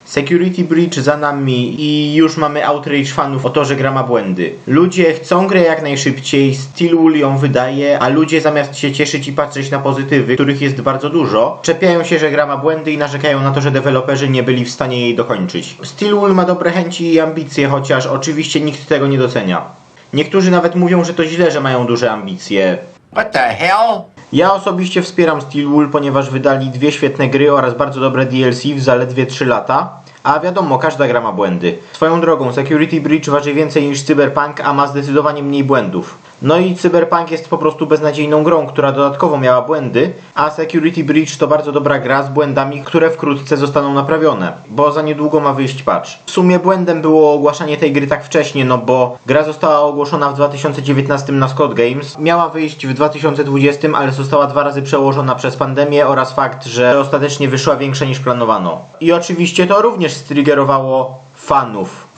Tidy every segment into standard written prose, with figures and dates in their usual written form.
Security Breach za nami i już mamy outrage fanów o to, że gra ma błędy. Ludzie chcą grę jak najszybciej, Steelwool ją wydaje, a ludzie zamiast się cieszyć i patrzeć na pozytywy, których jest bardzo dużo, czepiają się, że gra ma błędy i narzekają na to, że deweloperzy nie byli w stanie jej dokończyć. Steelwool ma dobre chęci i ambicje, chociaż oczywiście nikt tego nie docenia. Niektórzy nawet mówią, że to źle, że mają duże ambicje. What the hell? Ja osobiście wspieram Steelwool, ponieważ wydali 2 świetne gry oraz bardzo dobre DLC w zaledwie 3 lata. A wiadomo, każda gra ma błędy. Swoją drogą, Security Breach waży więcej niż Cyberpunk, a ma zdecydowanie mniej błędów. No i Cyberpunk jest po prostu beznadziejną grą, która dodatkowo miała błędy, a Security Breach to bardzo dobra gra z błędami, które wkrótce zostaną naprawione, bo za niedługo ma wyjść patch. W sumie błędem było ogłaszanie tej gry tak wcześnie, no bo gra została ogłoszona w 2019 na Scott Games, miała wyjść w 2020, ale została 2 razy przełożona przez pandemię oraz fakt, że ostatecznie wyszła większa niż planowano. I oczywiście to również striggerowało fanów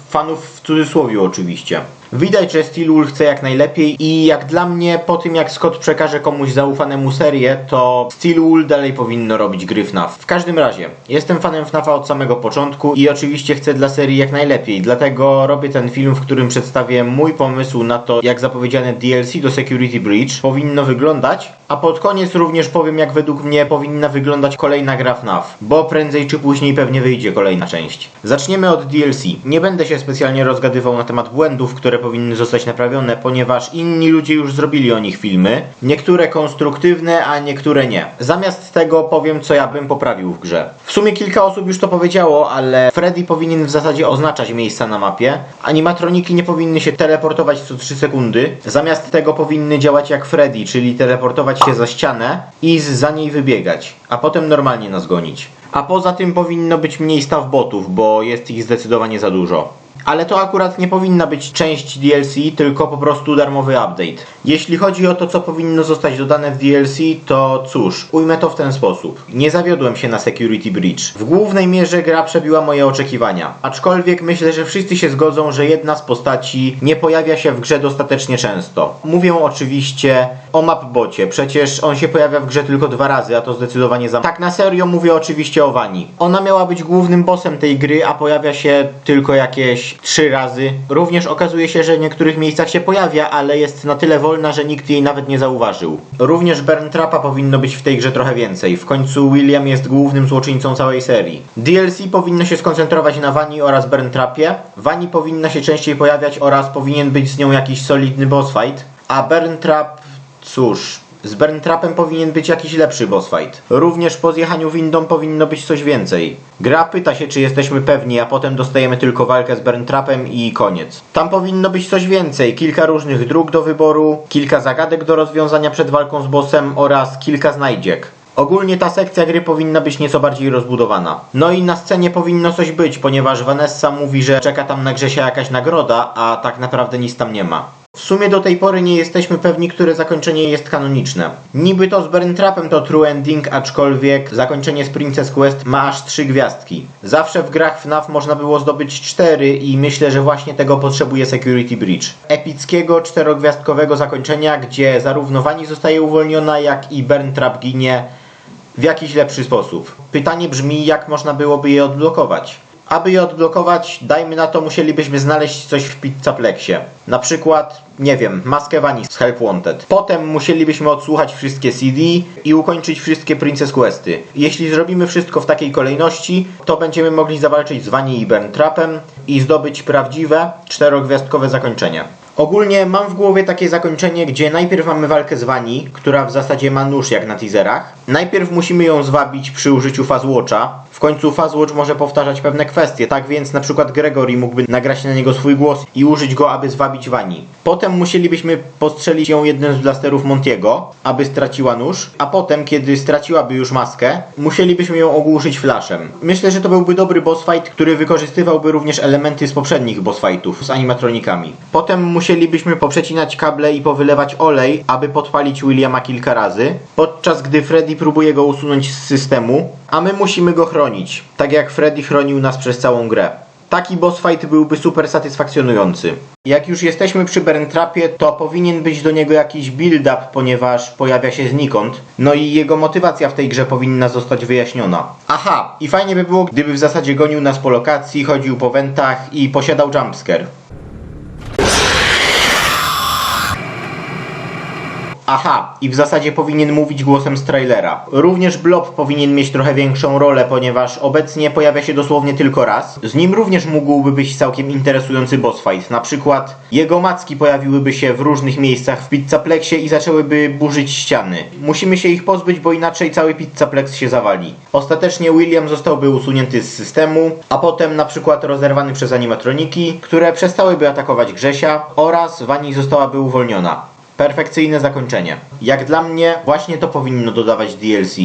w cudzysłowie oczywiście. Widać, że Steelwool chce jak najlepiej i jak dla mnie, po tym jak Scott przekaże komuś zaufanemu serię, to Steelwool dalej powinno robić gry FNAF. W każdym razie, jestem fanem FNAFa od samego początku i oczywiście chcę dla serii jak najlepiej, dlatego robię ten film, w którym przedstawię mój pomysł na to, jak zapowiedziane DLC do Security Breach powinno wyglądać, a pod koniec również powiem, jak według mnie powinna wyglądać kolejna gra FNAF, bo prędzej czy później pewnie wyjdzie kolejna część. Zaczniemy od DLC. Nie będę się specjalnie rozgadywał na temat błędów, które powinny zostać naprawione, ponieważ inni ludzie już zrobili o nich filmy. Niektóre konstruktywne, a niektóre nie. Zamiast tego powiem, co ja bym poprawił w grze. W sumie kilka osób już to powiedziało, ale Freddy powinien w zasadzie oznaczać miejsca na mapie. Animatroniki nie powinny się teleportować co 3 sekundy. Zamiast tego powinny działać jak Freddy, czyli teleportować się za ścianę i za niej wybiegać, a potem normalnie nas gonić. A poza tym powinno być mniej staw botów, bo jest ich zdecydowanie za dużo. Ale to akurat nie powinna być część DLC, tylko po prostu darmowy update. Jeśli chodzi o to, co powinno zostać dodane w DLC, to cóż, ujmę to w ten sposób. Nie zawiodłem się na Security Breach. W głównej mierze gra przebiła moje oczekiwania. Aczkolwiek myślę, że wszyscy się zgodzą, że jedna z postaci nie pojawia się w grze dostatecznie często. Mówię oczywiście o Mapbocie. Przecież on się pojawia w grze tylko 2 razy, a to zdecydowanie za... Tak na serio mówię oczywiście o Vani. Ona miała być głównym bossem tej gry, a pojawia się tylko jakieś 3 razy. Również okazuje się, że w niektórych miejscach się pojawia, ale jest na tyle wolna, że nikt jej nawet nie zauważył. Również Burntrapa powinno być w tej grze trochę więcej. W końcu William jest głównym złoczyńcą całej serii. DLC powinno się skoncentrować na Vani oraz Burntrapie. Vani powinna się częściej pojawiać oraz powinien być z nią jakiś solidny boss fight. A Burntrap, cóż... Z Burntrapem powinien być jakiś lepszy boss fight. Również po zjechaniu windą powinno być coś więcej. Gra pyta się, czy jesteśmy pewni, a potem dostajemy tylko walkę z Burntrapem i koniec. Tam powinno być coś więcej. Kilka różnych dróg do wyboru, kilka zagadek do rozwiązania przed walką z bossem oraz kilka znajdziek. Ogólnie ta sekcja gry powinna być nieco bardziej rozbudowana. No i na scenie powinno coś być, ponieważ Vanessa mówi, że czeka tam na Grzesia jakaś nagroda, a tak naprawdę nic tam nie ma. W sumie do tej pory nie jesteśmy pewni, które zakończenie jest kanoniczne. Niby to z Burntrapem to true ending, aczkolwiek zakończenie z Princess Quest ma aż 3 gwiazdki. Zawsze w grach FNAF można było zdobyć 4 i myślę, że właśnie tego potrzebuje Security Breach. Epickiego 4-gwiazdkowego zakończenia, gdzie zarówno Vani zostaje uwolniona, jak i Burntrap ginie w jakiś lepszy sposób. Pytanie brzmi, jak można byłoby je odblokować? Aby je odblokować, dajmy na to, musielibyśmy znaleźć coś w Pizzaplexie. Na przykład, nie wiem, maskę Vani z Help Wanted. Potem musielibyśmy odsłuchać wszystkie CD i ukończyć wszystkie Princess Questy. Jeśli zrobimy wszystko w takiej kolejności, to będziemy mogli zawalczyć z Vani i Burntrapem i zdobyć prawdziwe 4-gwiazdkowe zakończenie. Ogólnie mam w głowie takie zakończenie, gdzie najpierw mamy walkę z Vani, która w zasadzie ma nóż jak na teaserach. Najpierw musimy ją zwabić przy użyciu Fuzzwatcha. W końcu Fuzzwatch może powtarzać pewne kwestie, tak więc na przykład Gregory mógłby nagrać na niego swój głos i użyć go, aby zwabić Vani. Potem musielibyśmy postrzelić ją jednym z blasterów Montiego, aby straciła nóż, a potem, kiedy straciłaby już maskę, musielibyśmy ją ogłuszyć flashem. Myślę, że to byłby dobry boss fight, który wykorzystywałby również elementy z poprzednich boss fightów z animatronikami. Potem musielibyśmy poprzecinać kable i powylewać olej, aby podpalić Williama kilka razy, podczas gdy Freddy próbuje go usunąć z systemu, a my musimy go chronić, tak jak Freddy chronił nas przez całą grę. Taki boss fight byłby super satysfakcjonujący. Jak już jesteśmy przy Burntrapie, to powinien być do niego jakiś build-up, ponieważ pojawia się znikąd. No i jego motywacja w tej grze powinna zostać wyjaśniona. Aha, i fajnie by było, gdyby w zasadzie gonił nas po lokacji, chodził po wentach i posiadał jumpscare. Aha, i w zasadzie powinien mówić głosem z trailera. Również Blob powinien mieć trochę większą rolę, ponieważ obecnie pojawia się dosłownie tylko raz. Z nim również mógłby być całkiem interesujący boss fight. Na przykład jego macki pojawiłyby się w różnych miejscach w Pizzaplexie i zaczęłyby burzyć ściany. Musimy się ich pozbyć, bo inaczej cały Pizzaplex się zawali. Ostatecznie William zostałby usunięty z systemu, a potem na przykład rozerwany przez animatroniki, które przestałyby atakować Grzesia, oraz Wani zostałaby uwolniona. Perfekcyjne zakończenie. Jak dla mnie, właśnie to powinno dodawać DLC.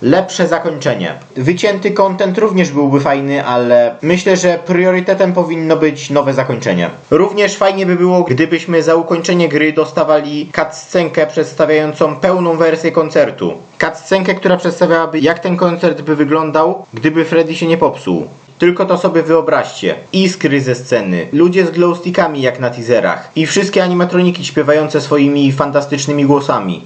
Lepsze zakończenie. Wycięty content również byłby fajny, ale myślę, że priorytetem powinno być nowe zakończenie. Również fajnie by było, gdybyśmy za ukończenie gry dostawali cutscenkę przedstawiającą pełną wersję koncertu. Cutscenkę, która przedstawiałaby, jak ten koncert by wyglądał, gdyby Freddy się nie popsuł. Tylko to sobie wyobraźcie. Iskry ze sceny, ludzie z glowstickami jak na teaserach i wszystkie animatroniki śpiewające swoimi fantastycznymi głosami.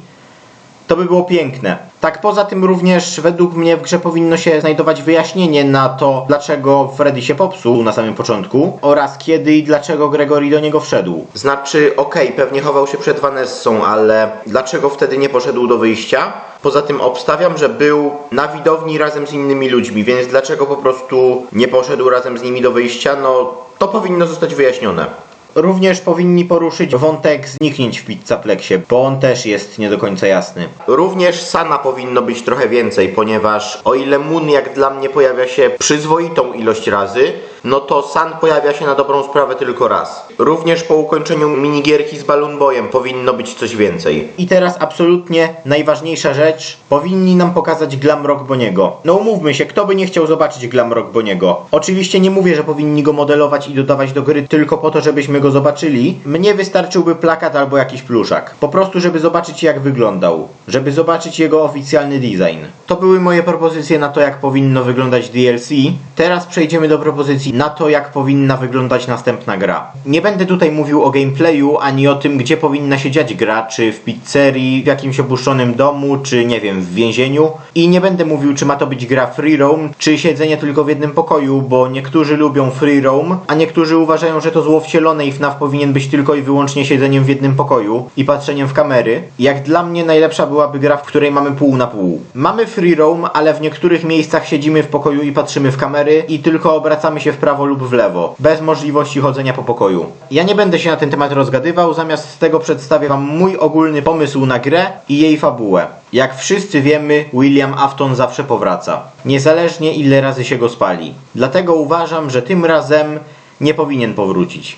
To by było piękne. Tak poza tym również według mnie w grze powinno się znajdować wyjaśnienie na to, dlaczego Freddy się popsuł na samym początku oraz kiedy i dlaczego Gregory do niego wszedł. Znaczy, okej, pewnie chował się przed Vanessą, ale dlaczego wtedy nie poszedł do wyjścia? Poza tym obstawiam, że był na widowni razem z innymi ludźmi, więc dlaczego po prostu nie poszedł razem z nimi do wyjścia? No, to powinno zostać wyjaśnione. Również powinni poruszyć wątek zniknięć w Pizzaplexie, bo on też jest nie do końca jasny. Również Sana powinno być trochę więcej, ponieważ o ile Moon jak dla mnie pojawia się przyzwoitą ilość razy, no to Sun pojawia się na dobrą sprawę tylko raz. Również po ukończeniu minigierki z Balloon Boyem powinno być coś więcej. I teraz absolutnie najważniejsza rzecz. Powinni nam pokazać Glam Rock Bonniego. No umówmy się, kto by nie chciał zobaczyć Glam Rock Bonniego? Oczywiście nie mówię, że powinni go modelować i dodawać do gry tylko po to, żebyśmy go zobaczyli. Mnie wystarczyłby plakat albo jakiś pluszak. Po prostu, żeby zobaczyć jak wyglądał. Żeby zobaczyć jego oficjalny design. To były moje propozycje na to, jak powinno wyglądać DLC. Teraz przejdziemy do propozycji na to, jak powinna wyglądać następna gra. Nie będę tutaj mówił o gameplayu, ani o tym, gdzie powinna się dziać gra, czy w pizzerii, w jakimś opuszczonym domu, czy nie wiem, w więzieniu. I nie będę mówił, czy ma to być gra free roam, czy siedzenie tylko w jednym pokoju, bo niektórzy lubią free roam, a niektórzy uważają, że to zło wcielone i FNAF powinien być tylko i wyłącznie siedzeniem w jednym pokoju i patrzeniem w kamery. Jak dla mnie najlepsza byłaby gra, w której mamy pół na pół. Mamy free roam, ale w niektórych miejscach siedzimy w pokoju i patrzymy w kamery i tylko obracamy się w prawo lub w lewo, bez możliwości chodzenia po pokoju. Ja nie będę się na ten temat rozgadywał, zamiast tego przedstawię wam mój ogólny pomysł na grę i jej fabułę. Jak wszyscy wiemy, William Afton zawsze powraca, niezależnie ile razy się go spali. Dlatego uważam, że tym razem nie powinien powrócić.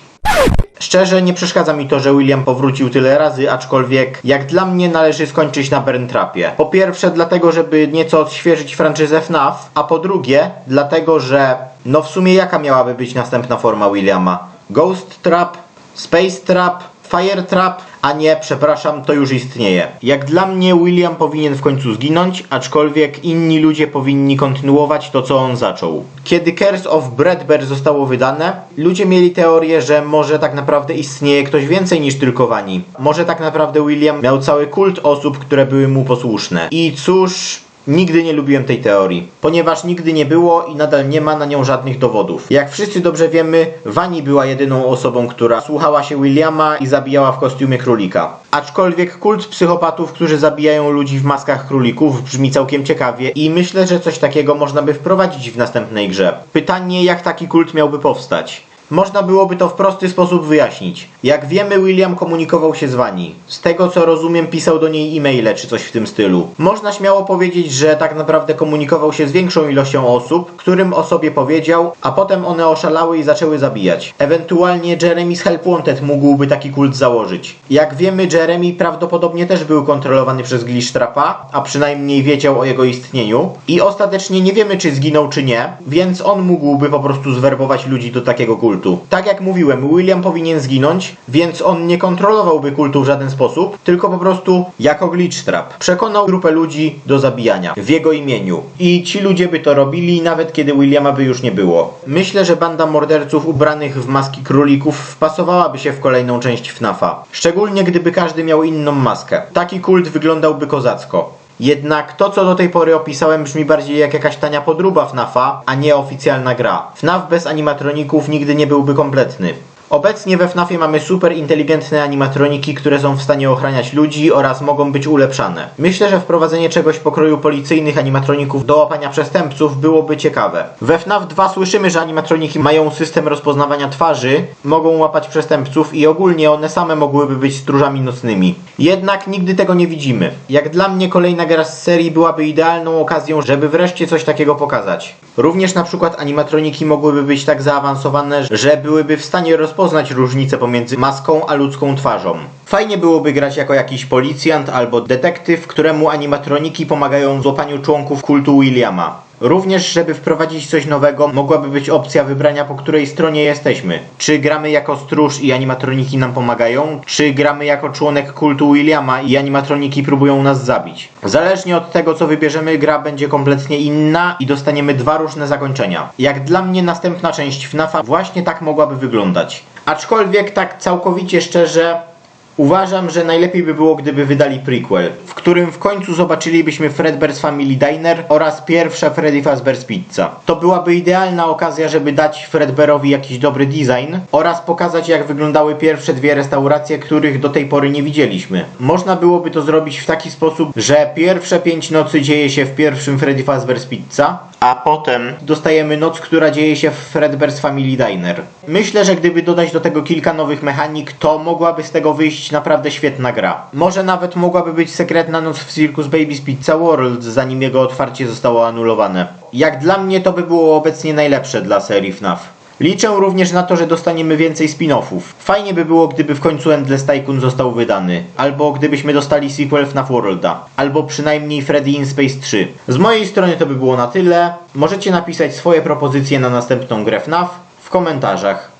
Szczerze nie przeszkadza mi to, że William powrócił tyle razy, aczkolwiek jak dla mnie należy skończyć na Burntrapie. Po pierwsze dlatego, żeby nieco odświeżyć franczyzę FNAF, a po drugie dlatego, że no w sumie jaka miałaby być następna forma Williama? Ghost Trap? Space Trap? Fire Trap? A nie, przepraszam, to już istnieje. Jak dla mnie William powinien w końcu zginąć, aczkolwiek inni ludzie powinni kontynuować to, co on zaczął. Kiedy Curse of Bradbear zostało wydane, ludzie mieli teorię, że może tak naprawdę istnieje ktoś więcej niż tylko Wani. Może tak naprawdę William miał cały kult osób, które były mu posłuszne. I cóż... Nigdy nie lubiłem tej teorii, ponieważ nigdy nie było i nadal nie ma na nią żadnych dowodów. Jak wszyscy dobrze wiemy, Wani była jedyną osobą, która słuchała się Williama i zabijała w kostiumie królika. Aczkolwiek kult psychopatów, którzy zabijają ludzi w maskach królików brzmi całkiem ciekawie i myślę, że coś takiego można by wprowadzić w następnej grze. Pytanie, jak taki kult miałby powstać? Można byłoby to w prosty sposób wyjaśnić. Jak wiemy, William komunikował się z Wani. Z tego co rozumiem, pisał do niej e-maile czy coś w tym stylu. Można śmiało powiedzieć, że tak naprawdę komunikował się z większą ilością osób, którym o sobie powiedział, a potem one oszalały i zaczęły zabijać. Ewentualnie Jeremy's Help Wanted mógłby taki kult założyć. Jak wiemy, Jeremy prawdopodobnie też był kontrolowany przez Glitchtrapa, a przynajmniej wiedział o jego istnieniu. I ostatecznie nie wiemy, czy zginął, czy nie, więc on mógłby po prostu zwerbować ludzi do takiego kultu. kultu. Tak jak mówiłem, William powinien zginąć, więc on nie kontrolowałby kultu w żaden sposób, tylko po prostu jako glitchtrap. Przekonał grupę ludzi do zabijania w jego imieniu. I ci ludzie by to robili, nawet kiedy Williama by już nie było. Myślę, że banda morderców ubranych w maski królików wpasowałaby się w kolejną część FNAF-a. Szczególnie gdyby każdy miał inną maskę. Taki kult wyglądałby kozacko. Jednak to, co do tej pory opisałem, brzmi bardziej jak jakaś tania podróba FNAF-a, a nie oficjalna gra. FNAF bez animatroników nigdy nie byłby kompletny. Obecnie we FNAF-ie mamy super inteligentne animatroniki, które są w stanie ochraniać ludzi oraz mogą być ulepszane. Myślę, że wprowadzenie czegoś pokroju policyjnych animatroników do łapania przestępców byłoby ciekawe. We FNAF 2 słyszymy, że animatroniki mają system rozpoznawania twarzy, mogą łapać przestępców i ogólnie one same mogłyby być stróżami nocnymi. Jednak nigdy tego nie widzimy. Jak dla mnie kolejna gra z serii byłaby idealną okazją, żeby wreszcie coś takiego pokazać. Również na przykład animatroniki mogłyby być tak zaawansowane, że byłyby w stanie rozpoznać różnicę pomiędzy maską a ludzką twarzą. Fajnie byłoby grać jako jakiś policjant albo detektyw, któremu animatroniki pomagają w złapaniu członków kultu Williama. Również, żeby wprowadzić coś nowego, mogłaby być opcja wybrania, po której stronie jesteśmy. Czy gramy jako stróż i animatroniki nam pomagają, czy gramy jako członek kultu Williama i animatroniki próbują nas zabić. Zależnie od tego, co wybierzemy, gra będzie kompletnie inna i dostaniemy dwa różne zakończenia. Jak dla mnie następna część FNAF-a właśnie tak mogłaby wyglądać. Aczkolwiek tak całkowicie szczerze, uważam, że najlepiej by było, gdyby wydali prequel, w którym w końcu zobaczylibyśmy Fredbear's Family Diner oraz pierwsza Freddy Fazbear's Pizza. To byłaby idealna okazja, żeby dać Fredbearowi jakiś dobry design oraz pokazać, jak wyglądały pierwsze dwie restauracje, których do tej pory nie widzieliśmy. Można byłoby to zrobić w taki sposób, że pierwsze 5 nocy dzieje się w pierwszym Freddy Fazbear's Pizza, a potem dostajemy noc, która dzieje się w Fredbear's Family Diner. Myślę, że gdyby dodać do tego kilka nowych mechanik, to mogłaby z tego wyjść naprawdę świetna gra. Może nawet mogłaby być sekretna noc w Circus Baby's Pizza World, zanim jego otwarcie zostało anulowane. Jak dla mnie to by było obecnie najlepsze dla serii FNAF. Liczę również na to, że dostaniemy więcej spin-offów. Fajnie by było, gdyby w końcu Endless Tycoon został wydany. Albo gdybyśmy dostali sequel FNAF Worlda. Albo przynajmniej Freddy in Space 3. Z mojej strony to by było na tyle. Możecie napisać swoje propozycje na następną grę FNAF w komentarzach.